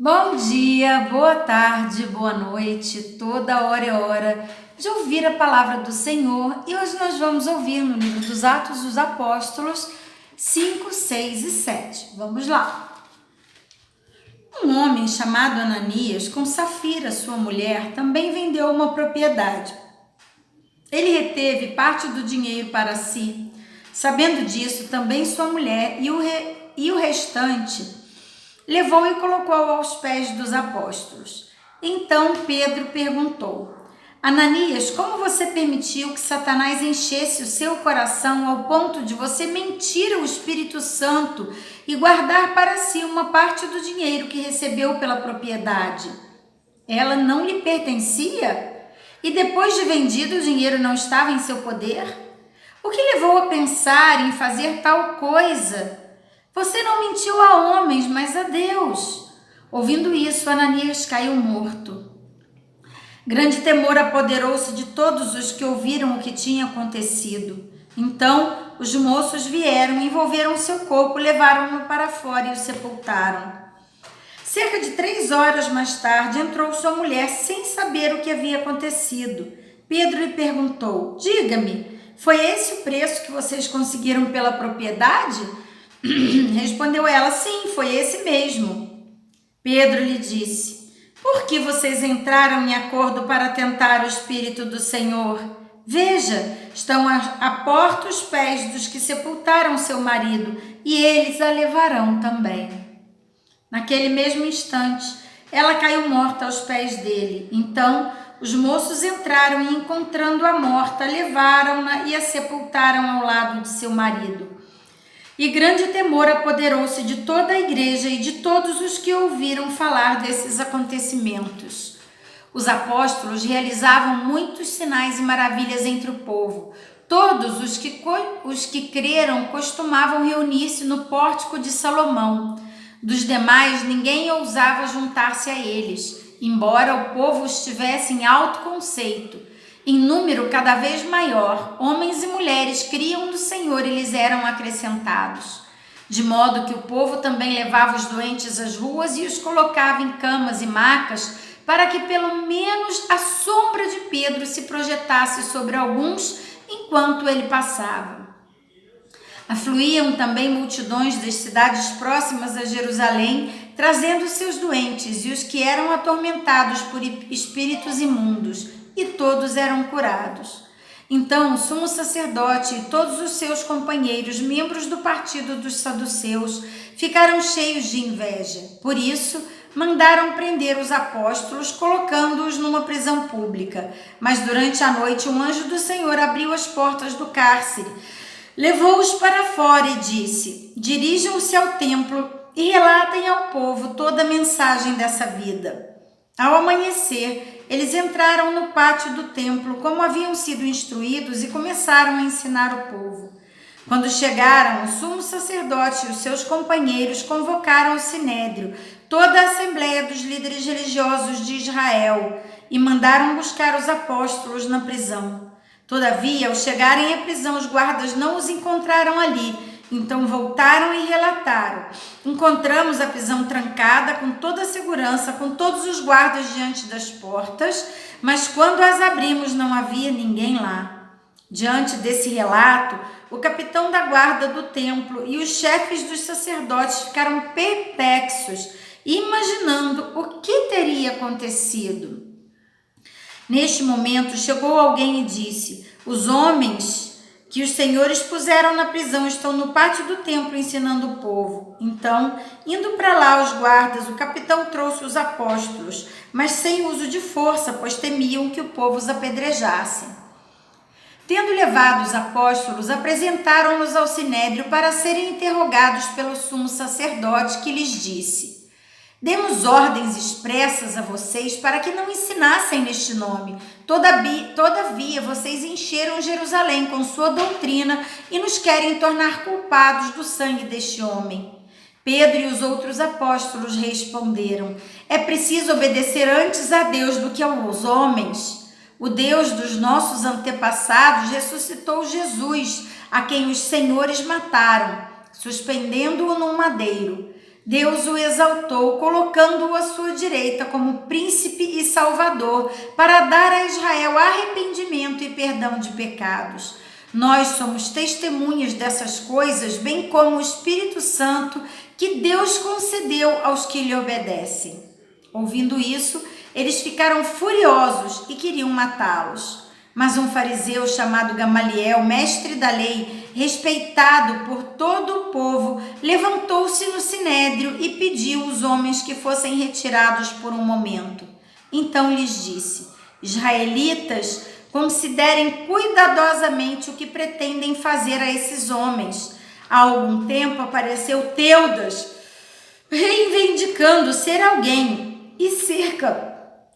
Bom dia, boa tarde, boa noite, toda hora é hora de ouvir a palavra do Senhor e hoje nós vamos ouvir no livro dos Atos dos Apóstolos 5, 6 e 7. Vamos lá. Um homem chamado Ananias, com Safira, sua mulher, também vendeu uma propriedade. Ele reteve parte do dinheiro para si. Sabendo disso, também sua mulher e o restante levou e colocou aos pés dos apóstolos. Então Pedro perguntou: Ananias, como você permitiu que Satanás enchesse o seu coração ao ponto de você mentir ao Espírito Santo e guardar para si uma parte do dinheiro que recebeu pela propriedade? Ela não lhe pertencia? E depois de vendido, o dinheiro não estava em seu poder? O que levou a pensar em fazer tal coisa? Você não mentiu a homens, mas a Deus. Ouvindo isso, Ananias caiu morto. Grande temor apoderou-se de todos os que ouviram o que tinha acontecido. Então, os moços vieram, envolveram seu corpo, levaram-no para fora e o sepultaram. Cerca de 3 horas mais tarde, entrou sua mulher sem saber o que havia acontecido. Pedro lhe perguntou: Diga-me, foi esse o preço que vocês conseguiram pela propriedade? Respondeu ela: Sim, foi esse mesmo. Pedro lhe disse: Por que vocês entraram em acordo para tentar o Espírito do Senhor? Veja, estão à porta os pés dos que sepultaram seu marido, e eles a levarão também. Naquele mesmo instante, ela caiu morta aos pés dele. Então, os moços entraram e, encontrando-a morta, levaram-na e a sepultaram ao lado de seu marido. E grande temor apoderou-se de toda a igreja e de todos os que ouviram falar desses acontecimentos. Os apóstolos realizavam muitos sinais e maravilhas entre o povo. Todos os que creram costumavam reunir-se no pórtico de Salomão. Dos demais, ninguém ousava juntar-se a eles, embora o povo estivesse em alto conceito. Em número cada vez maior, homens e mulheres criam no Senhor e lhes eram acrescentados. De modo que o povo também levava os doentes às ruas e os colocava em camas e macas, para que pelo menos a sombra de Pedro se projetasse sobre alguns enquanto ele passava. Afluíam também multidões das cidades próximas a Jerusalém, trazendo seus doentes e os que eram atormentados por espíritos imundos, e todos eram curados. Então o sumo sacerdote e todos os seus companheiros, membros do partido dos saduceus, ficaram cheios de inveja. Por isso, mandaram prender os apóstolos, colocando-os numa prisão pública. Mas durante a noite, um anjo do Senhor abriu as portas do cárcere, levou-os para fora e disse: Dirijam-se ao templo e relatem ao povo toda a mensagem dessa vida. Ao amanhecer, eles entraram no pátio do templo, como haviam sido instruídos, e começaram a ensinar o povo. Quando chegaram, o sumo sacerdote e os seus companheiros convocaram o sinédrio, toda a assembleia dos líderes religiosos de Israel, e mandaram buscar os apóstolos na prisão. Todavia, ao chegarem à prisão, os guardas não os encontraram ali. Então voltaram e relataram: Encontramos a prisão trancada com toda a segurança, com todos os guardas diante das portas, mas quando as abrimos não havia ninguém lá. Diante desse relato, o capitão da guarda do templo e os chefes dos sacerdotes ficaram perplexos, imaginando o que teria acontecido. Neste momento chegou alguém e disse: Os homens que os senhores puseram na prisão estão no pátio do templo ensinando o povo. Então, indo para lá os guardas, o capitão trouxe os apóstolos, mas sem uso de força, pois temiam que o povo os apedrejasse. Tendo levado os apóstolos, apresentaram-nos ao sinédrio para serem interrogados pelo sumo sacerdote, que lhes disse: Demos ordens expressas a vocês para que não ensinassem neste nome. Todavia, vocês encheram Jerusalém com sua doutrina e nos querem tornar culpados do sangue deste homem. Pedro e os outros apóstolos responderam: É preciso obedecer antes a Deus do que aos homens. O Deus dos nossos antepassados ressuscitou Jesus, a quem os senhores mataram, suspendendo-o num madeiro. Deus o exaltou, colocando-o à sua direita como príncipe e salvador, para dar a Israel arrependimento e perdão de pecados. Nós somos testemunhas dessas coisas, bem como o Espírito Santo que Deus concedeu aos que lhe obedecem. Ouvindo isso, eles ficaram furiosos e queriam matá-los. Mas um fariseu chamado Gamaliel, mestre da lei, respeitado por todo o povo, levantou-se no sinédrio e pediu aos homens que fossem retirados por um momento. Então lhes disse: Israelitas, considerem cuidadosamente o que pretendem fazer a esses homens. Há algum tempo apareceu Teudas, reivindicando ser alguém, e cerca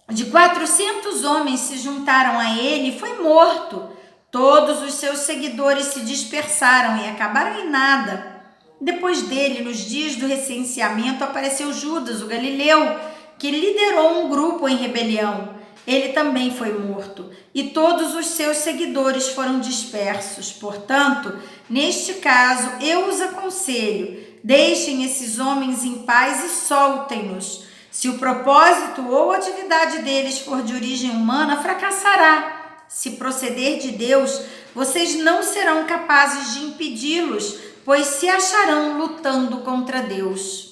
de 400 homens se juntaram a ele e foi morto. Todos os seus seguidores se dispersaram e acabaram em nada. Depois dele, nos dias do recenseamento, apareceu Judas, o galileu, que liderou um grupo em rebelião. Ele também foi morto, e todos os seus seguidores foram dispersos. Portanto, neste caso, eu os aconselho: deixem esses homens em paz e soltem-nos. Se o propósito ou atividade deles for de origem humana, fracassará. Se proceder de Deus, vocês não serão capazes de impedi-los, pois se acharão lutando contra Deus.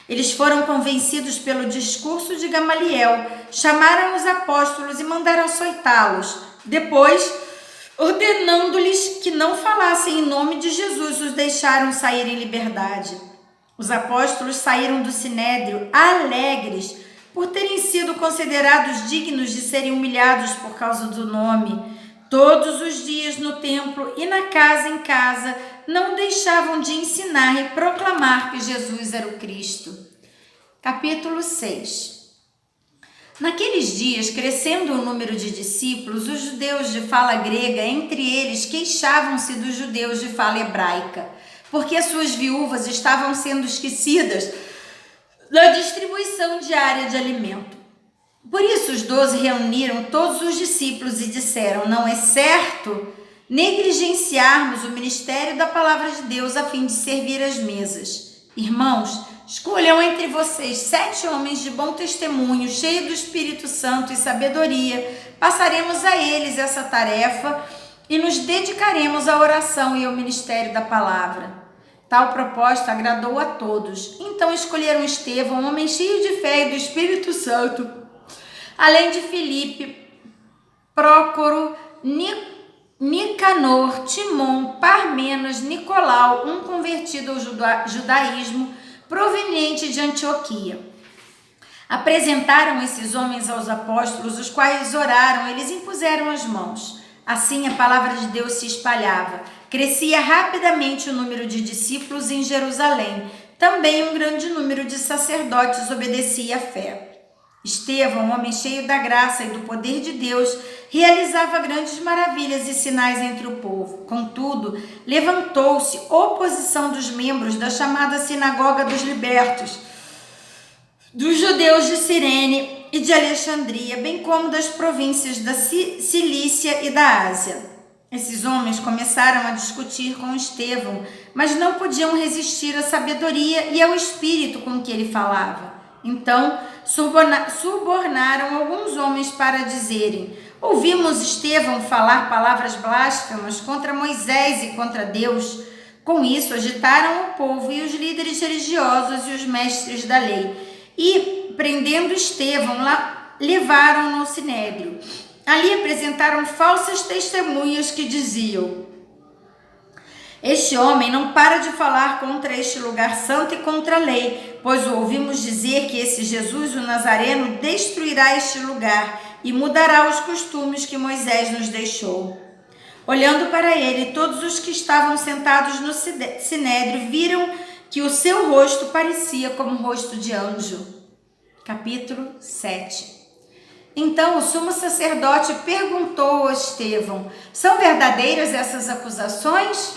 Eles foram convencidos pelo discurso de Gamaliel, chamaram os apóstolos e mandaram açoitá-los. Depois, ordenando-lhes que não falassem em nome de Jesus, os deixaram sair em liberdade. Os apóstolos saíram do sinédrio alegres por terem sido considerados dignos de serem humilhados por causa do nome. Todos os dias no templo e na casa em casa não deixavam de ensinar e proclamar que Jesus era o Cristo. Capítulo 6. Naqueles dias, crescendo o número de discípulos, os judeus de fala grega, entre eles, queixavam-se dos judeus de fala hebraica, porque as suas viúvas estavam sendo esquecidas da distribuição diária de alimento. Por isso os 12 reuniram todos os discípulos e disseram: não é certo negligenciarmos o ministério da palavra de Deus a fim de servir as mesas. Irmãos, escolham entre vocês 7 homens de bom testemunho, cheios do Espírito Santo e sabedoria. Passaremos a eles essa tarefa e nos dedicaremos à oração e ao ministério da palavra. Tal proposta agradou a todos. Então escolheram Estevão, um homem cheio de fé e do Espírito Santo, além de Filipe, Prócoro, Nicanor, Timon, Parmenas, Nicolau, um convertido ao judaísmo, proveniente de Antioquia. Apresentaram esses homens aos apóstolos, os quais oraram, eles impuseram as mãos. Assim a palavra de Deus se espalhava. Crescia rapidamente o número de discípulos em Jerusalém. Também um grande número de sacerdotes obedecia à fé. Estevão, homem cheio da graça e do poder de Deus, realizava grandes maravilhas e sinais entre o povo. Contudo, levantou-se oposição dos membros da chamada Sinagoga dos Libertos, dos judeus de Cirene e de Alexandria, bem como das províncias da Cilícia e da Ásia. Esses homens começaram a discutir com Estevão, mas não podiam resistir à sabedoria e ao espírito com que ele falava. Então, subornaram alguns homens para dizerem: ouvimos Estevão falar palavras blasfemas contra Moisés e contra Deus. Com isso, agitaram o povo e os líderes religiosos e os mestres da lei. E, prendendo Estevão, levaram-no ao sinédrio. Ali apresentaram falsas testemunhas que diziam: este homem não para de falar contra este lugar santo e contra a lei, pois ouvimos dizer que esse Jesus, o Nazareno, destruirá este lugar e mudará os costumes que Moisés nos deixou. Olhando para ele, todos os que estavam sentados no sinédrio viram que o seu rosto parecia como o rosto de anjo. Capítulo 7. Então o sumo sacerdote perguntou a Estevão: são verdadeiras essas acusações?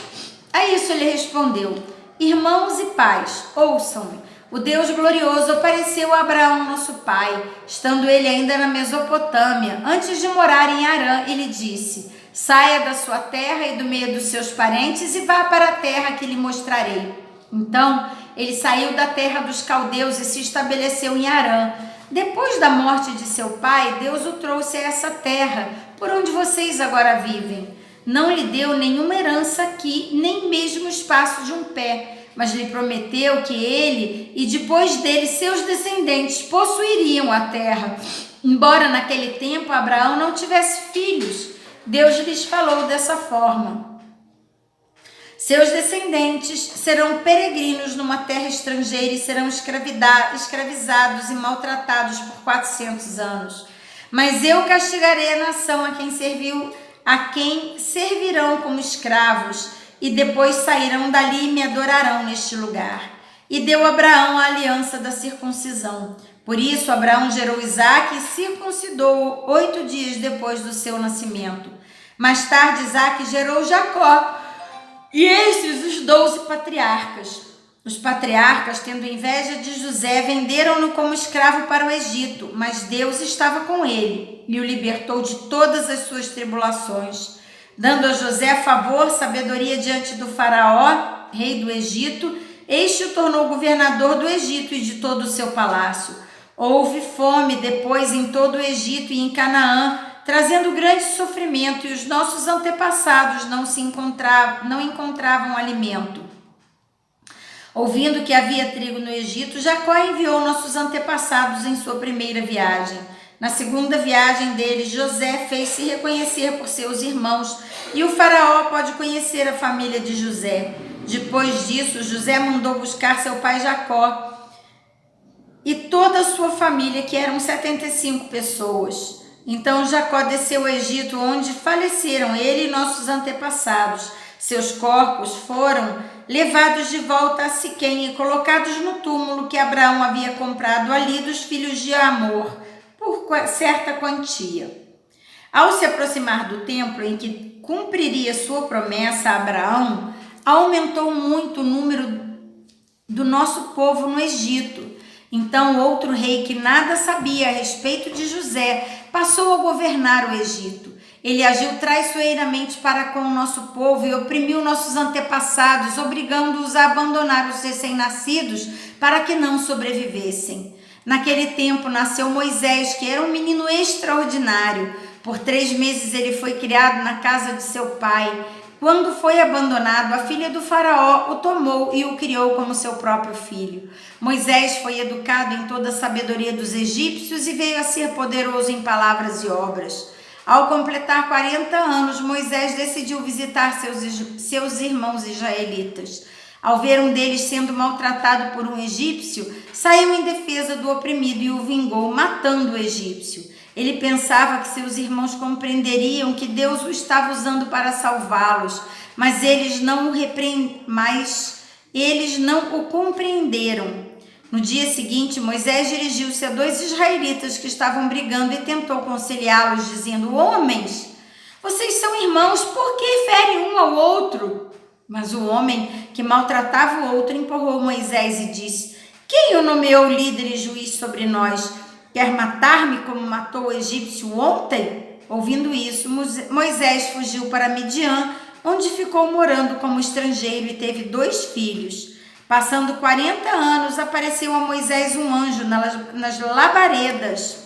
A isso ele respondeu: irmãos e pais, ouçam-me. O Deus glorioso apareceu a Abraão, nosso pai, estando ele ainda na Mesopotâmia, antes de morar em Harã, e lhe disse: saia da sua terra e do meio dos seus parentes e vá para a terra que lhe mostrarei. Então Ele saiu da terra dos caldeus e se estabeleceu em Harã. Depois da morte de seu pai, Deus o trouxe a essa terra, por onde vocês agora vivem. Não lhe deu nenhuma herança aqui, nem mesmo o espaço de um pé, mas lhe prometeu que ele e depois dele seus descendentes possuiriam a terra. Embora naquele tempo Abraão não tivesse filhos, Deus lhes falou dessa forma: seus descendentes serão peregrinos numa terra estrangeira e serão escravizados e maltratados por 400 anos. Mas eu castigarei a nação a quem servirão como escravos, e depois sairão dali e me adorarão neste lugar. E deu a Abraão a aliança da circuncisão. Por isso Abraão gerou Isaque e circuncidou 8 dias depois do seu nascimento. Mais tarde Isaque gerou Jacó, e estes os 12 patriarcas. Os patriarcas, tendo inveja de José, venderam-no como escravo para o Egito, mas Deus estava com ele e o libertou de todas as suas tribulações, dando a José favor, sabedoria diante do faraó, rei do Egito. Este o tornou governador do Egito e de todo o seu palácio. Houve fome depois em todo o Egito e em Canaã, trazendo grande sofrimento, e os nossos antepassados não encontravam alimento. Ouvindo que havia trigo no Egito, Jacó enviou nossos antepassados em sua primeira viagem. Na segunda viagem deles, José fez-se reconhecer por seus irmãos, e o faraó pode conhecer a família de José. Depois disso, José mandou buscar seu pai Jacó e toda a sua família, que eram 75 pessoas. Então Jacó desceu ao Egito, onde faleceram ele e nossos antepassados. Seus corpos foram levados de volta a Siquém e colocados no túmulo que Abraão havia comprado ali dos filhos de Amor, por certa quantia. Ao se aproximar do templo em que cumpriria sua promessa a Abraão, aumentou muito o número do nosso povo no Egito. Então outro rei que nada sabia a respeito de José passou a governar o Egito. Ele agiu traiçoeiramente para com o nosso povo e oprimiu nossos antepassados, obrigando-os a abandonar os recém-nascidos para que não sobrevivessem. Naquele tempo nasceu Moisés, que era um menino extraordinário. Por 3 meses ele foi criado na casa de seu pai. Quando foi abandonado, a filha do faraó o tomou e o criou como seu próprio filho. Moisés foi educado em toda a sabedoria dos egípcios e veio a ser poderoso em palavras e obras. Ao completar 40 anos, Moisés decidiu visitar seus irmãos israelitas. Ao ver um deles sendo maltratado por um egípcio, saiu em defesa do oprimido e o vingou, matando o egípcio. Ele pensava que seus irmãos compreenderiam que Deus o estava usando para salvá-los, mas eles não o compreenderam. No dia seguinte, Moisés dirigiu-se a 2 israelitas que estavam brigando e tentou conciliá-los, dizendo: homens, vocês são irmãos, por que ferem um ao outro? Mas o homem que maltratava o outro empurrou Moisés e disse: quem o nomeou líder e juiz sobre nós? Quer matar-me como matou o egípcio ontem? Ouvindo isso, Moisés fugiu para Midian, onde ficou morando como estrangeiro e teve 2 filhos. Passando 40 anos, apareceu a Moisés um anjo nas labaredas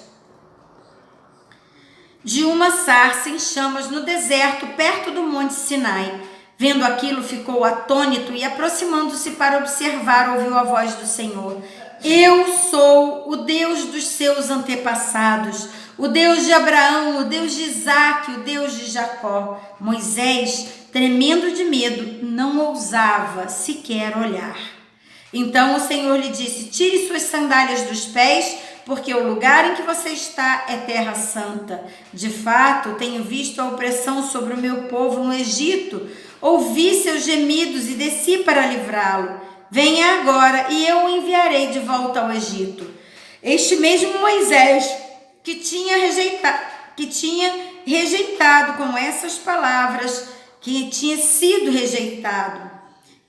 de uma sarça em chamas no deserto, perto do monte Sinai. Vendo aquilo, ficou atônito e, aproximando-se para observar, ouviu a voz do Senhor: eu sou o Deus dos seus antepassados, o Deus de Abraão, o Deus de Isaque, o Deus de Jacó. Moisés, tremendo de medo, não ousava sequer olhar. Então o Senhor lhe disse: tire suas sandálias dos pés, porque o lugar em que você está é terra santa. De fato, tenho visto a opressão sobre o meu povo no Egito, ouvi seus gemidos e desci para livrá-lo. Venha agora e eu o enviarei de volta ao Egito. Este mesmo Moisés que tinha rejeitado com essas palavras, que tinha sido rejeitado.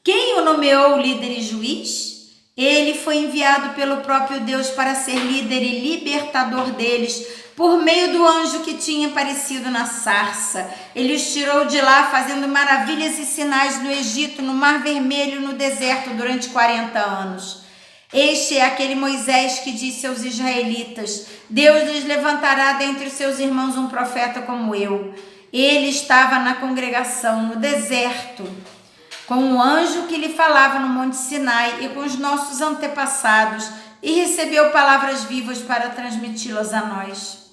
Quem o nomeou líder e juiz? Ele foi enviado pelo próprio Deus para ser líder e libertador deles, por meio do anjo que tinha aparecido na sarça. Ele os tirou de lá, fazendo maravilhas e sinais no Egito, no Mar Vermelho e no deserto durante 40 anos. Este é aquele Moisés que disse aos israelitas: Deus lhes levantará dentre os seus irmãos um profeta como eu. Ele estava na congregação, no deserto, com um anjo que lhe falava no Monte Sinai e com os nossos antepassados, e recebeu palavras vivas para transmiti-las a nós.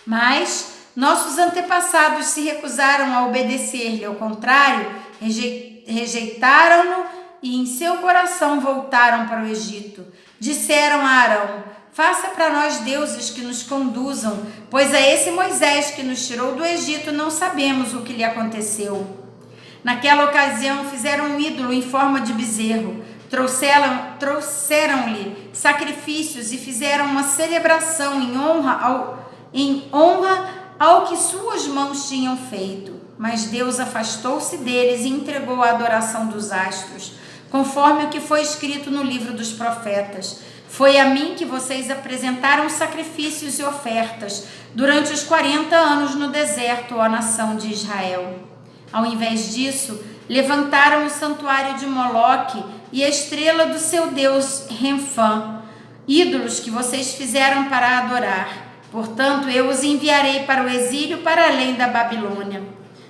Mas nossos antepassados se recusaram a obedecer-lhe, ao contrário, rejeitaram-no e em seu coração voltaram para o Egito. Disseram a Arão: faça para nós deuses que nos conduzam, pois a esse Moisés que nos tirou do Egito não sabemos o que lhe aconteceu. Naquela ocasião fizeram um ídolo em forma de bezerro, trouxeram-lhe sacrifícios e fizeram uma celebração em honra ao que suas mãos tinham feito. Mas Deus afastou-se deles e entregou a adoração dos astros, conforme o que foi escrito no livro dos profetas. Foi a mim que vocês apresentaram sacrifícios e ofertas durante os 40 anos no deserto, ó nação de Israel. Ao invés disso, levantaram o santuário de Moloque e a estrela do seu deus Renfã, ídolos que vocês fizeram para adorar. Portanto, eu os enviarei para o exílio para além da Babilônia.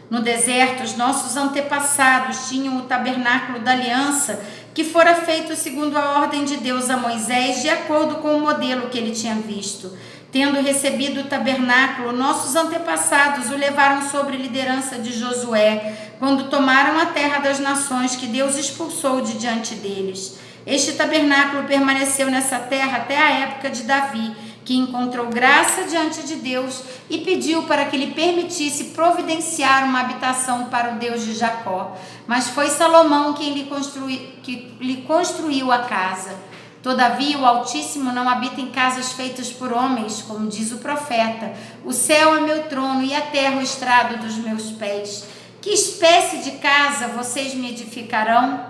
No deserto, os nossos antepassados tinham o tabernáculo da aliança, que fora feito segundo a ordem de Deus a Moisés, de acordo com o modelo que ele tinha visto. Tendo recebido o tabernáculo, nossos antepassados o levaram sob liderança de Josué, quando tomaram a terra das nações que Deus expulsou de diante deles. Este tabernáculo permaneceu nessa terra até a época de Davi, que encontrou graça diante de Deus e pediu para que lhe permitisse providenciar uma habitação para o Deus de Jacó. Mas foi Salomão quem lhe construiu a casa. Todavia, o Altíssimo não habita em casas feitas por homens, como diz o profeta: o céu é meu trono e a terra o estrado dos meus pés. Que espécie de casa vocês me edificarão?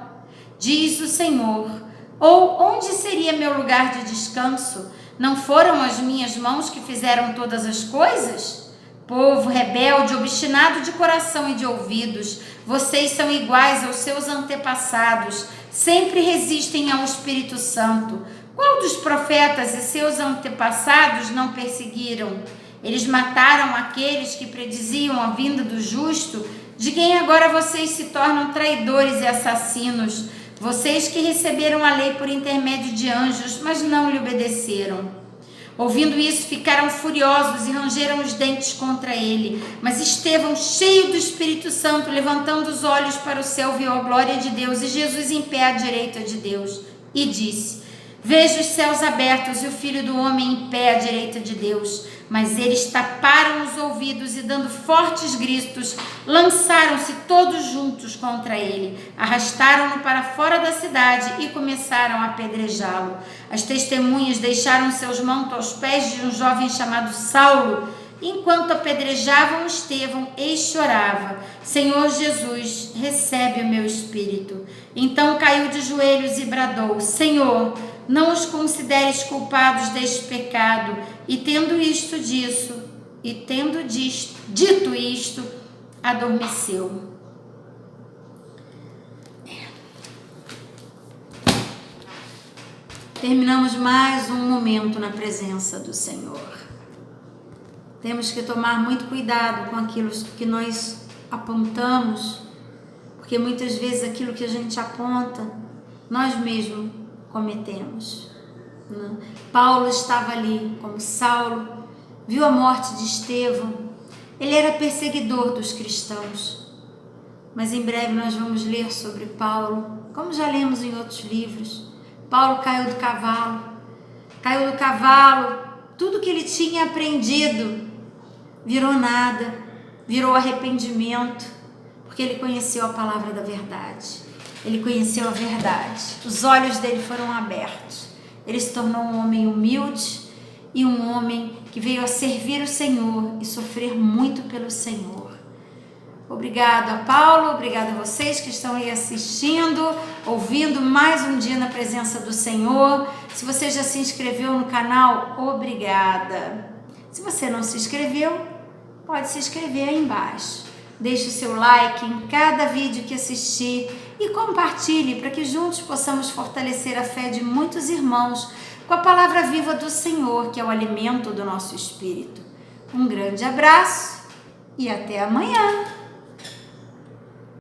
Diz o Senhor. Ou onde seria meu lugar de descanso? Não foram as minhas mãos que fizeram todas as coisas? Povo rebelde, obstinado de coração e de ouvidos, vocês são iguais aos seus antepassados, sempre resistem ao Espírito Santo. Qual dos profetas e seus antepassados não perseguiram? Eles mataram aqueles que prediziam a vinda do justo, de quem agora vocês se tornam traidores e assassinos. Vocês que receberam a lei por intermédio de anjos, mas não lhe obedeceram. Ouvindo isso, ficaram furiosos e rangeram os dentes contra ele. Mas Estevão, cheio do Espírito Santo, levantando os olhos para o céu, viu a glória de Deus e Jesus em pé à direita de Deus. E disse: vejo os céus abertos e o Filho do Homem em pé à direita de Deus. Mas eles taparam os ouvidos e, dando fortes gritos, lançaram-se todos juntos contra ele. Arrastaram-no para fora da cidade e começaram a apedrejá-lo. As testemunhas deixaram seus mantos aos pés de um jovem chamado Saulo. Enquanto apedrejavam Estevão, este chorava: Senhor Jesus, recebe o meu espírito. Então caiu de joelhos e bradou: Senhor, não os consideres culpados deste pecado. E tendo dito isto, adormeceu. Terminamos mais um momento na presença do Senhor. Temos que tomar muito cuidado com aquilo que nós apontamos, porque muitas vezes aquilo que a gente aponta, nós mesmos cometemos. Paulo estava ali, como Saulo, viu a morte de Estevão. Ele era perseguidor dos cristãos. Mas em breve nós vamos ler sobre Paulo, como já lemos em outros livros. Paulo caiu do cavalo, tudo que ele tinha aprendido virou nada, virou arrependimento, porque ele conheceu a palavra da verdade. Ele conheceu a verdade, os olhos dele foram abertos. Ele se tornou um homem humilde e um homem que veio a servir o Senhor e sofrer muito pelo Senhor. Obrigado a Paulo, obrigado a vocês que estão aí assistindo, ouvindo mais um dia na presença do Senhor. Se você já se inscreveu no canal, obrigada. Se você não se inscreveu, pode se inscrever aí embaixo. Deixe o seu like em cada vídeo que assistir e compartilhe para que juntos possamos fortalecer a fé de muitos irmãos com a palavra viva do Senhor, que é o alimento do nosso espírito. Um grande abraço e até amanhã!